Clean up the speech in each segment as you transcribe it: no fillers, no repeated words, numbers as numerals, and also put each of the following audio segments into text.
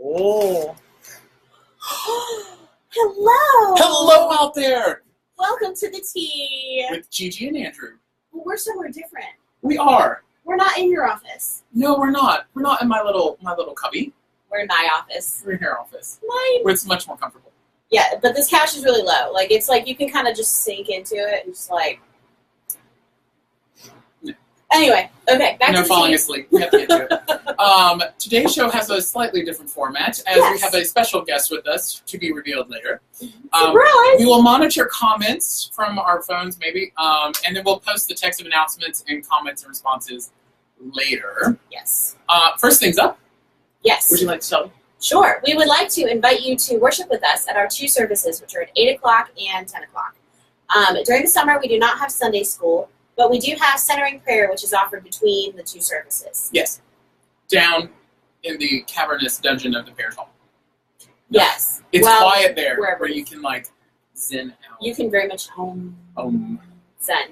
Oh. Hello! Hello out there! Welcome to the tea. With GiGi and Andrew. Well, we're somewhere different. We are. We're not in your office. No, we're not. We're not in my little cubby. We're in my office. We're in her office. Mine. Where it's much more comfortable. Yeah, but this couch is really low. Like, it's like you can kind of just sink into it and just like... No. Anyway, okay, back to No the falling tea. asleep. We have to get to it. Today's show has a slightly different format, as we have a special guest with us to be revealed later. Surprise! We will monitor comments from our phones, maybe, and then we'll post the text of announcements and comments and responses later. Yes. First things up. Yes. Would you like to tell me? Sure. We would like to invite you to worship with us at our two services, which are at 8 o'clock and 10 o'clock. During the summer, we do not have Sunday school, but we do have centering prayer, which is offered between the two services. Yes. Down in the cavernous dungeon of the parish hall. Yes. It's well, quiet there wherever. where you can, like, zen out. You can very much zen.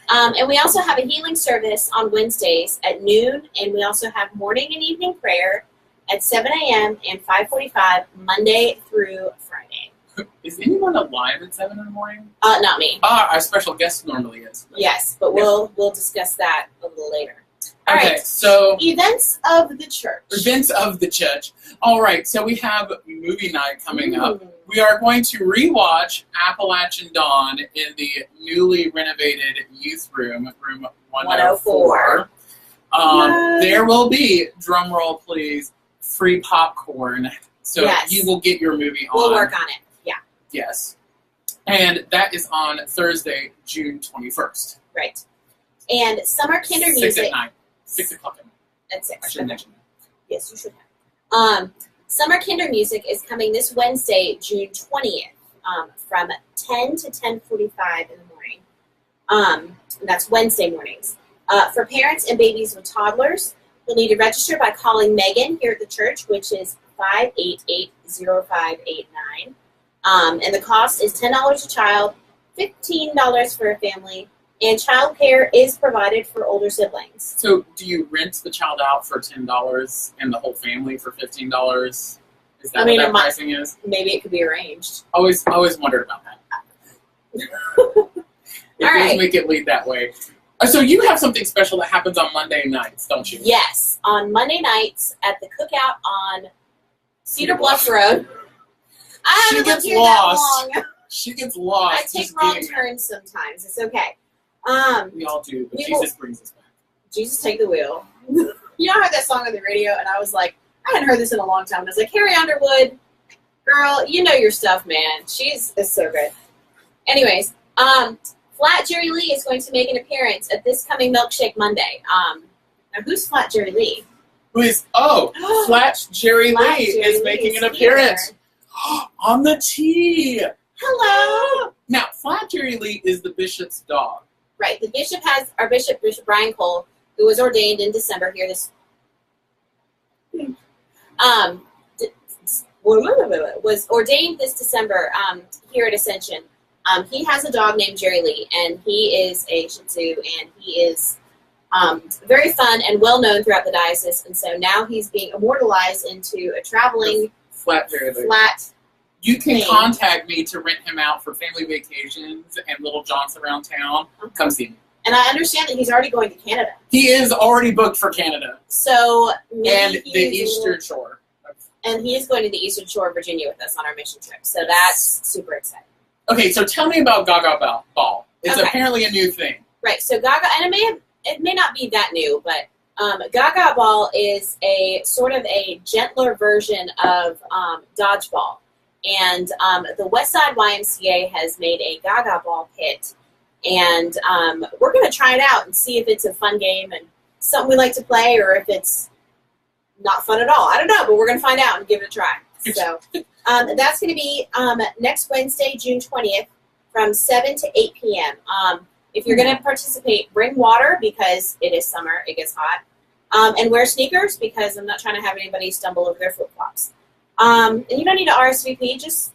And we also have a healing service on Wednesdays at noon, and we also have morning and evening prayer at 7 a.m. and 5:45 Monday through Friday. Is anyone alive at 7 in the morning? Not me. Our special guest normally is. Yes, but we'll discuss that a little later. All Okay, right. so Events of the church. events of the church. All right, so we have movie night coming up. We are going to rewatch Appalachian Dawn in the newly renovated youth room, room 104. There will be, drum roll please, free popcorn. So Yes. you will get your movie on. We'll work on it. Yeah. Yes. And that is on Thursday, June 21st. Right. And summer kinder 6 music at night. 6 o'clock at night. at 6. I should mention that. Yes, you should have. Summer kinder music is coming this Wednesday, June 20th, from 10 to 10:45 in the morning. And that's Wednesday mornings. For parents and babies with toddlers, you'll need to register by calling Megan here at the church, which is 588-0589. And the cost is $10 a child, $15 for a family, and childcare is provided for older siblings. So do you rent the child out for $10 and the whole family for $15? Is that what that pricing is? Maybe it could be arranged. Always wondered about that. It does make it lead that way. So you have something special that happens on Monday nights, don't you? Yes, on Monday nights at the cookout on Cedar Bluff Road. I haven't lived here that long. She gets lost. I take wrong turns sometimes. It's okay. We all do, but Jesus brings us back. Jesus, take the wheel. You know, I heard that song on the radio, and I was like, I hadn't heard this in a long time. And I was like, Carrie Underwood, girl, you know your stuff, man. It's so good. Anyways, Flat Jerry Lee is going to make an appearance at this coming Milkshake Monday. Now, who's Flat Jerry Lee? Who is, Flat Jerry Lee is making an appearance on the tea. Hello. Now, Flat Jerry Lee is the bishop's dog. Right. The bishop has our Bishop Brian Cole, who was ordained in December here was ordained this December here at Ascension. He has a dog named Jerry Lee, and he is a Shih Tzu, and he is very fun and well known throughout the diocese. And so now he's being immortalized into a traveling Flat Jerry Lee. You can contact me to rent him out for family vacations and little jaunts around town. Come see me. And I understand that he's already going to Canada. He is already booked for Canada. So and the Eastern Shore. And he is going to the Eastern Shore of Virginia with us on our mission trip. So that's super exciting. Okay, so tell me about Gaga Ball. It's apparently a new thing. Right. So Gaga, and it may not be that new, but Gaga Ball is a sort of a gentler version of dodgeball. And the Westside YMCA has made a Gaga Ball pit, and we're going to try it out and see if it's a fun game and something we like to play, or if it's not fun at all. I don't know, but we're going to find out and give it a try. So that's going to be next Wednesday, June 20th, from 7 to 8 p.m. If you're going to participate, bring water because it is summer, it gets hot, and wear sneakers because I'm not trying to have anybody stumble over their flip-flops. And you don't need to RSVP, just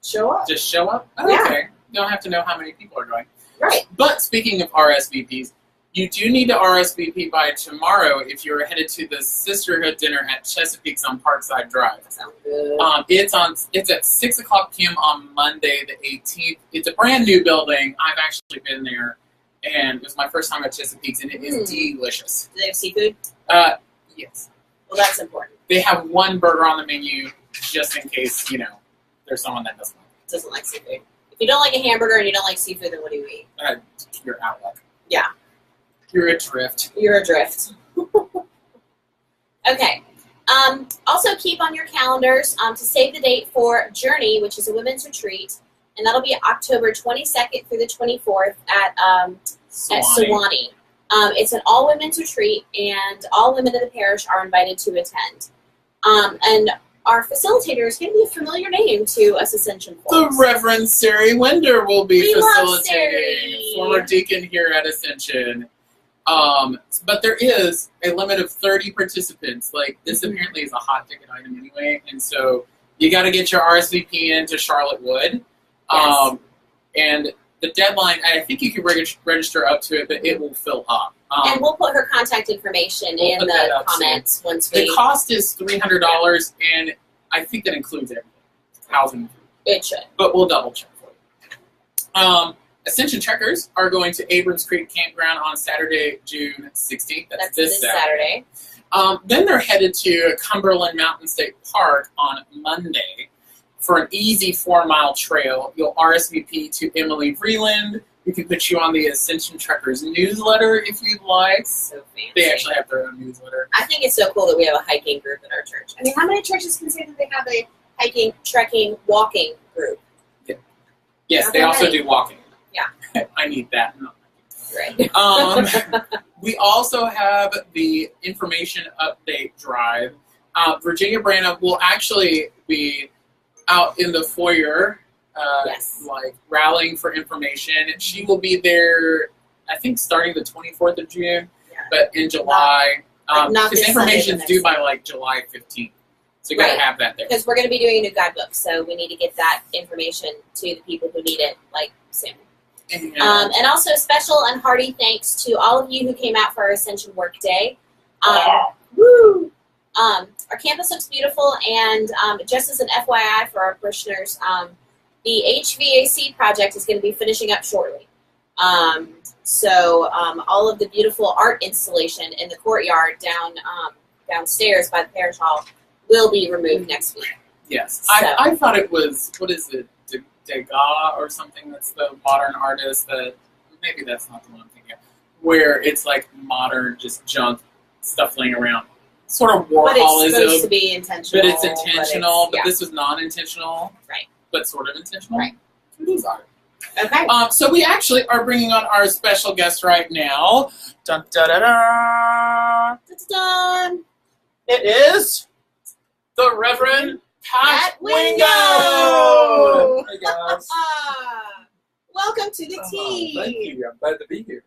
show up. Just show up? Oh, yeah. Okay. You don't have to know how many people are going. Right. But speaking of RSVPs, You do need to RSVP by tomorrow if you're headed to the Sisterhood dinner at Chesapeake's on Parkside Drive. That sounds good. It's at 6 o'clock p.m. on Monday the 18th. It's a brand new building. I've actually been there, and it was my first time at Chesapeake's, and it is delicious. Do they have seafood? Yes. Well, that's important. They have one burger on the menu just in case, there's someone that Doesn't like seafood. If you don't like a hamburger and you don't like seafood, then what do you eat? You're out luck. Yeah. You're adrift. You're adrift. Okay. Also, keep on your calendars to save the date for Journey, which is a women's retreat, and that'll be October 22nd through the 24th at Sewanee. It's an all-women's retreat, and all women in the parish are invited to attend. And our facilitator is going to be a familiar name to us Ascension folks. The Reverend Sari Winder will be We love facilitating, Sari. former deacon here at Ascension. But there is a limit of 30 participants. Like, this apparently is a hot ticket item anyway, and so you got to get your RSVP into Charlotte Wood. Yes. And the deadline, I think you can register up to it, but it will fill up. And we'll put her contact information in the comments once we... The cost is $300, and I think that includes everything. Housing. It should. But we'll double check for you. Ascension Trekkers are going to Abrams Creek Campground on Saturday, June 16th. That's this Saturday. Then they're headed to Cumberland Mountain State Park on Monday for an easy 4-mile trail. You'll RSVP to Emily Vreeland. We can put you on the Ascension Trekkers newsletter if you'd like. So fancy. They actually have their own newsletter. I think it's so cool that we have a hiking group at our church. I mean, how many churches can say that they have a hiking, trekking, walking group? Yeah. Yes, Not they that also many. do walking. Yeah. I need that. No. Right. We also have the information update drive. Virginia Branham will actually be out in the foyer, Yes. like rallying for information. She will be there, I think, starting the 24th of June, Yeah. but in July, not because this information is Sunday, due but by like July 15th. So you got to Right. have that there. Because we're going to be doing a new guidebook, so we need to get that information to the people who need it, like, soon. And also special and hearty thanks to all of you who came out for our Ascension Work Day. Woo! Our campus looks beautiful, and just as an FYI for our parishioners, the HVAC project is going to be finishing up shortly. So all of the beautiful art installation in the courtyard downstairs by the parish hall will be removed next week. Yes. So. I thought it was, what is it, Degas or something? That's the modern artist that, maybe that's not the one I'm thinking of, where it's like modern, just junk stuff laying around. Sort of Warholism. But it's supposed to be intentional. But it's intentional, but yeah. this was non-intentional. Right. But sort of intentional. Right. It is art. Okay. So we actually are bringing on our special guest right now. Dun, da, da, da. It's done. It is the Reverend Pat Wingo. Hey guys. Welcome to the team. Thank you. I'm glad to be here.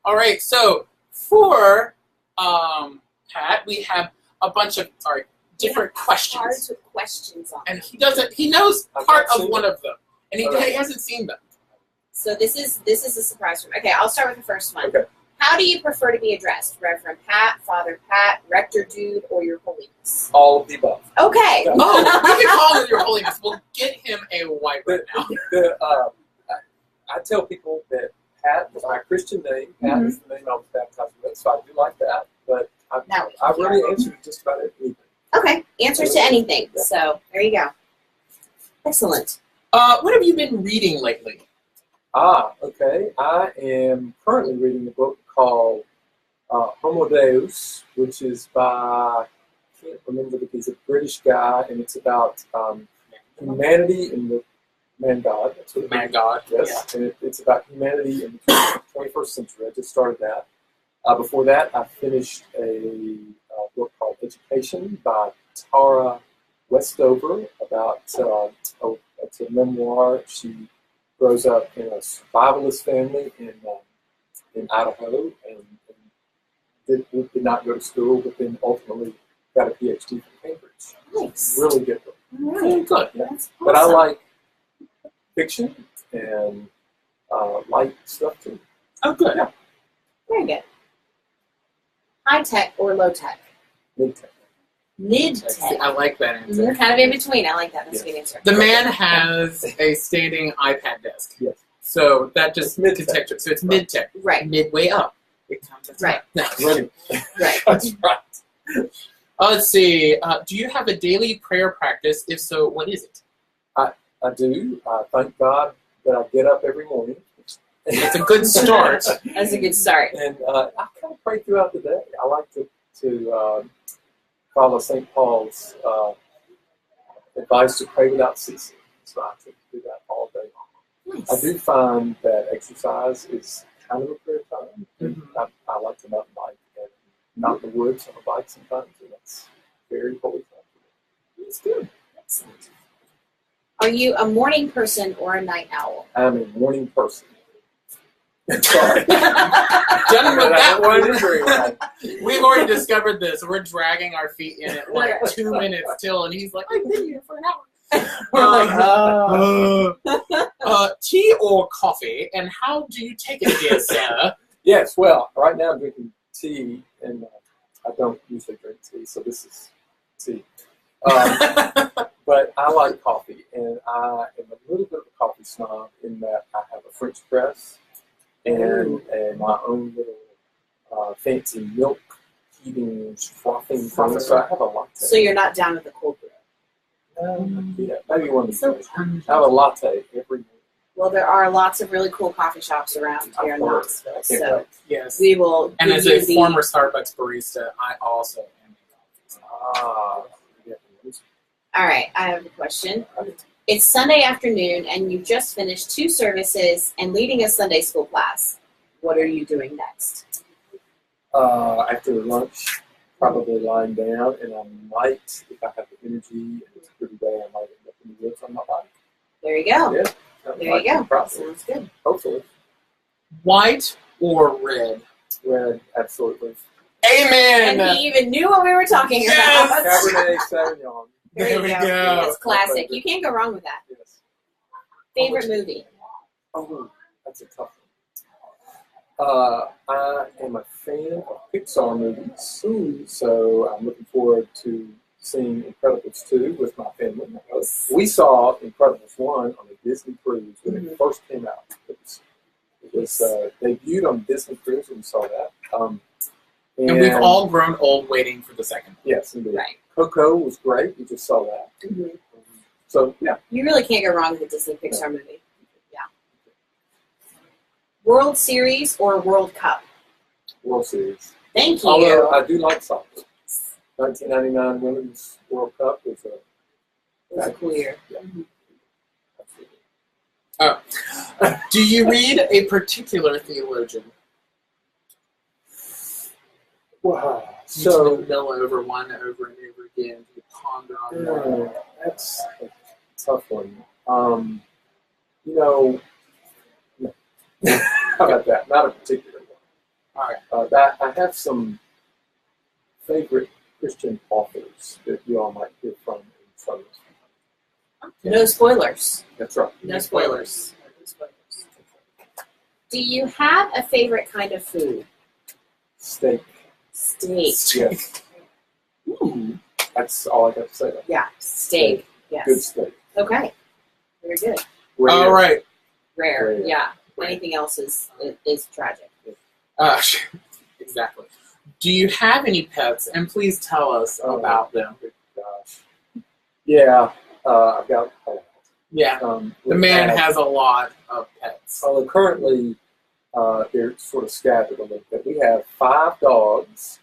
All right, so for Pat, we have a bunch of different questions, Cards with questions on. and he knows I've part not of seen one them. of them, and he Okay. hasn't seen them. So this is a surprise for me. Okay, I'll start with the first one. Okay. How do you prefer to be addressed? Reverend Pat, Father Pat, Rector Dude, or Your Holiness? All of the above. Okay. Yeah. Oh, you can call him Your Holiness. We'll get him a wipe right But now. I tell people that Pat is my Christian name. Pat is the name I was baptized with, so I do like that. But Now we I can really hear. answer just about anything. Okay. Answers to anything. Yeah. So there you go. Excellent. What have you been reading lately? Okay. I am currently reading a book called Homo Deus, which is by, I can't remember, he's a British guy, and it's about humanity and the man God. That's what it Man is. God. Yes, and it's about humanity in the 21st century. I just started that. Before that, I finished a book called Education by Tara Westover about, it's a memoir. She grows up in a survivalist family in Idaho and did not go to school, but then ultimately got a PhD from Cambridge. Nice. Really good book. All right. Good. Yeah. That's But I awesome. like fiction and light stuff too. Oh, good. Yeah. Very good. High tech or low tech? Mid-tech. Mid-tech. I like that answer. You're kind of in between. I like that. That's a good answer. The man has a standing iPad desk. Yes. So that just It's mid-tech. contextual. So it's mid-tech. Right. Midway up. It comes at Right. No. Running. Right. That's right. Let's see. Do you have a daily prayer practice? If so, what is it? I do. I thank God that I get up every morning. It's a good start. That's a good start. And I kind of pray throughout the day. I like to follow St. Paul's advice to pray without ceasing. So I tend to do that all day long. Nice. I do find that exercise is kind of a prayer time. And I like to mountain bike and mount the woods on a bike sometimes, and that's very holy time for me. That's good. Excellent. Are you a morning person or a night owl? I'm a morning person. Sorry. Done with that one. Very well. We've already discovered this. We're dragging our feet in at like 2 minutes till, and he's like, I've been here for an hour. We're like, tea or coffee, and how do you take it, dear sir? Yes, well, right now I'm drinking tea, and I don't usually drink tea, so this is tea. But I like coffee, and I am a little bit of a coffee snob in that I have a French press and my own little fancy milk heating frothing thing, so I have a latte. So you're not down with the cold brew? Yeah, maybe one of these So days. I have a latte every morning. Well, there are lots of really cool coffee shops around here in Of Knoxville, course. Yeah. so Yes. we will. And give as you a the- former Starbucks barista, I also am Yeah. All right, I have a question. It's Sunday afternoon, and you've just finished 2 services and leading a Sunday school class. What are you doing next? After lunch, probably lying down, and I might, if I have the energy and it's a pretty day, I might end up in the woods on my bike. There you go. Yeah. There you go. Probably. Sounds good. Hopefully. white or red. Red, absolutely. Amen. And he even knew what we were talking Yes! about. Cabernet Sauvignon. There we go. That's classic. You can't go wrong with that. Yes. Favorite movie? Oh, that's a tough one. I am a fan of Pixar movies, so I'm looking forward to seeing Incredibles 2 with my family. We saw Incredibles 1 on a Disney cruise when it first came out. It was debuted on Disney cruise when we saw that. And we've all grown old waiting for the second. Yes, indeed. Right. Coco was great. We just saw that. Mm-hmm. So, yeah. You really can't go wrong with a Disney Pixar movie. Yeah. World Series or World Cup? World Series. Thank you. Although I do like soccer. 1999 Women's World Cup was a... It was a cool year. Yeah. Oh. Do you read a particular theologian? Wow. So So, mill over one over and over again. You ponder on one. that's a tough one. No. How about that? Not a particular one. All right. I have some favorite Christian authors that you all might hear from in some. No spoilers. That's right. No spoilers. No spoilers. Do you have a favorite kind of food? Steak. Steak. Yes. That's all I got to say. Yeah, steak. Yes. Good steak. Okay. Very good. Rare. All right. Rare. Rare. Yeah. Rare. Anything else is tragic. Exactly. Do you have any pets? And please tell us about them. Good gosh. Yeah, I've got a lot. Yeah. The man has a lot of pets. Well, currently, they're sort of scattered a little bit. We have 5 dogs.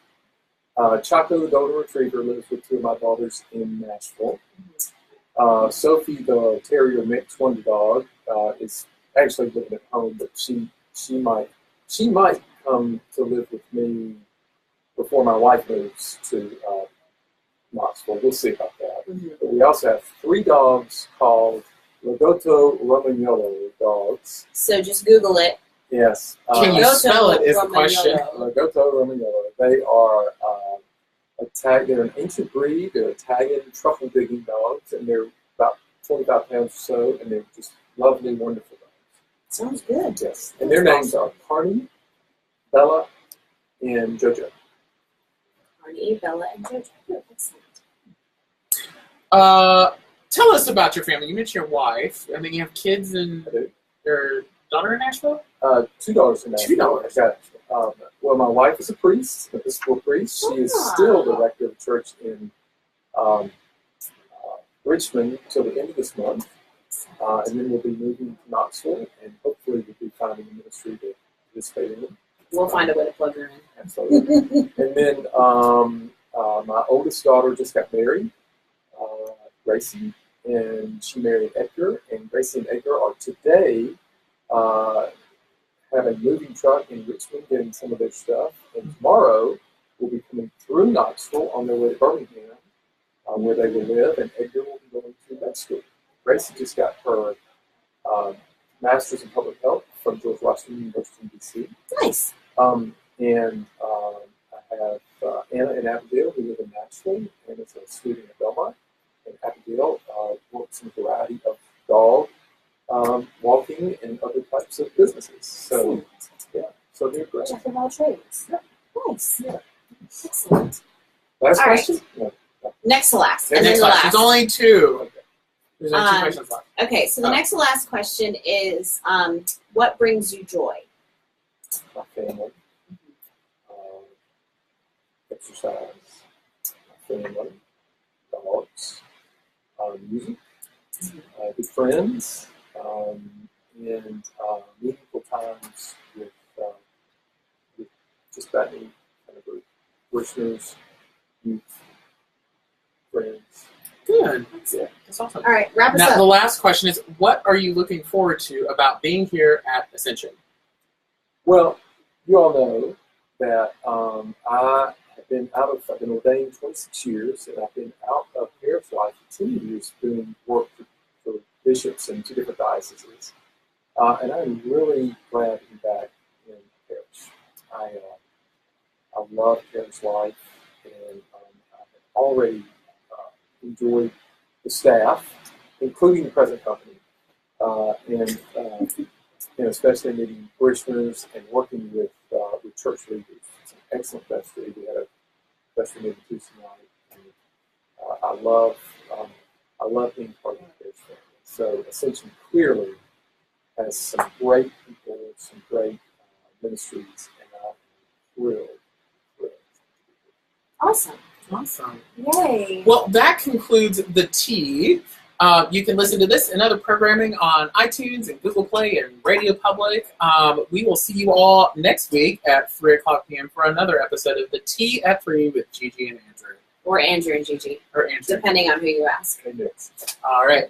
Chaco, the golden retriever, lives with 2 of my daughters in Nashville. Sophie, the terrier mix wonder dog, is actually living at home, but she might come to live with me before my wife moves to Knoxville. We'll see about that. Mm-hmm. But we also have 3 dogs called Lagotto Romagnolo dogs. So just Google it. Yes. Can you Lagotto spell it is the Romagnolo. question. Lagotto Romagnolo. They are they're an ancient breed. They're Italian truffle digging dogs, and they're about 25 pounds or so, and they're just lovely, wonderful dogs. Sounds good. Yes. And their names are Carney, Bella, and JoJo. Arnie, Bella, and JoJo. Oh, excellent. Tell us about your family. You mentioned your wife. I mean, you have kids and I do. your daughter in Nashville? $2 in Nashville. $2. Got, well, my wife is a priest, an Episcopal priest. She is still the rector of the church in Richmond until the end of this month. And then we'll be moving to Knoxville, and hopefully we'll be finding a ministry to participate in. We'll find a way to plug her in. Absolutely. And then my oldest daughter just got married, Gracie, and she married Edgar. And Gracie and Edgar are today have a moving truck in Richmond getting some of their stuff. And tomorrow we'll be coming through Knoxville on their way to Birmingham, where they will live, and Edgar will be going to med school. Gracie just got her master's in public health from George Washington University in D.C. Nice. And I have Anna and Abigail who live in Nashville. Anna's a student at Belmont, and Abigail works in a variety of dog walking and other types of businesses. So, yeah, so they're great. Jack of all trades. Yeah. Nice. Yeah. Excellent. Last All right. question? No. Next to last. And And then next the question. last. There's only two. Okay. There's only two questions left. Okay, so the next to last question is, what brings you joy? My family. Exercise. My family. Dogs. Music. Good friends. And meaningful times with just about any kind of group. Listeners, youth, friends. Good. That's it. That's awesome. All right, wrap us Now, up. the last question is, what are you looking forward to about being here at Ascension? Well, you all know that I've been ordained 26 years, and I've been out of parish life for 10 years doing work for bishops in 2 different dioceses. And I'm really glad to be back in parish. I love parish life, and I have already enjoyed the staff, including the present company, and especially meeting parishioners and working with church leaders. It's an excellent vestry. We had a vestry meeting Tuesday night, and I love being part of the parish family. So Ascension clearly has some great people, some great ministries, and I'm thrilled. Awesome. Awesome. Yay. Well, that concludes the tea. You can listen to this and other programming on iTunes and Google Play and Radio Public. We will see you all next week at 3 o'clock p.m. for another episode of The Tea at 3 with GiGi and Andrew. Or Andrew and Gigi, Or Andrew. depending on who you ask. Okay, next. All right.